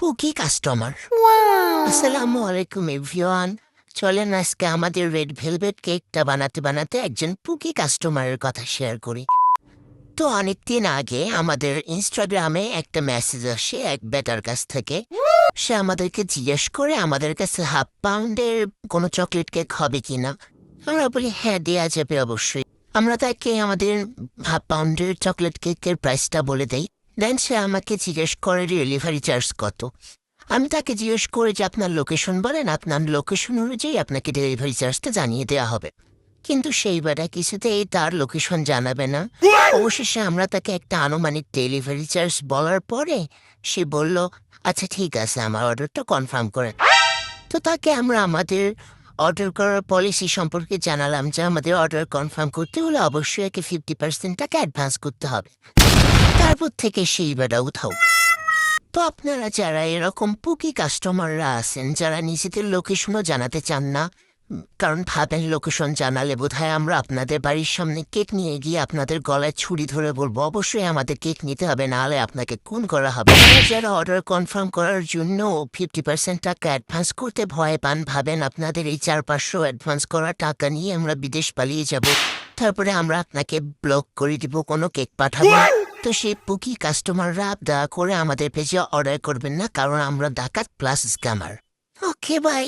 পুকি customer. আসসালামু আলাইকুম everyone. চলেন আজকে আমাদের রেড ভেলভেট কেকটা বানাতে একজন পুকি কাস্টমারের কথা শেয়ার করি। তো অনেকদিন আগে আমাদের ইনস্টাগ্রামে একটা মেসেজ আসে এক বেটার কাছ থেকে। সে আমাদেরকে জিজ্ঞেস করে আমাদের কাছে হাফ পাউন্ডের কোনো চকলেট কেক হবে কিনা। আমরা বলি হ্যাঁ, দেওয়া যাবে অবশ্যই। আমরা তাকে আমাদের হাফ পাউন্ডের চকলেট কেকের প্রাইসটা বলে দেই। দেন সে আমাকে জিজ্ঞেস করে ডেলিভারি চার্জ কত। আমি তাকে জিজ্ঞেস করি যে আপনার লোকেশন বলেন, আপনার লোকেশন অনুযায়ী আপনাকে ডেলিভারি চার্জটা জানিয়ে দেওয়া হবে। কিন্তু সেই বেটা কিছুতেই তার লোকেশন জানাবে না। অবশেষে আমরা তাকে একটা আনুমানিক ডেলিভারি চার্জ বলার পরে সে বলল, আচ্ছা ঠিক আছে, আমার অর্ডারটা কনফার্ম করেন। তো তাকে আমরা আমাদের অর্ডার করার পলিসি সম্পর্কে জানালাম যে আমাদের অর্ডার কনফার্ম করতে হলে অবশ্যই একে 50% টাকা অ্যাডভান্স করতে হবে। তারপর থেকে সেই বেটা উঠাও। তো আপনারা যারা এরকম পুকি কাস্টমাররা আছেন, যারা নিজেদের লোকেশনও জানাতে চান না, কারণ ভাবেন লোকেশন জানালে বোধহয় আমরা আপনাদের বাড়ির সামনে কেক নিয়ে গিয়ে আপনাদের গলায় ছুরি ধরে বলবো অবশ্যই আমাদের কেক নিতে হবে, নাহলে আপনাকে খুন করা হবে। যারা অর্ডার কনফার্ম করার জন্য 50% টাকা অ্যাডভান্স করতে ভয় পান, ভাবেন আপনাদের এই 400-500 অ্যাডভান্স করা টাকা নিয়ে আমরা বিদেশ পালিয়ে যাব, তারপরে আমরা আপনাকে ব্লক করে দিব, কোনো কেক পাঠাবো না। তো সেই পুকি কাস্টমাররা দয়া করে আমাদের পেজে অর্ডার করবেন না, কারণ আমরা ডাকাত প্লাস স্ক্যামার। Okay bye.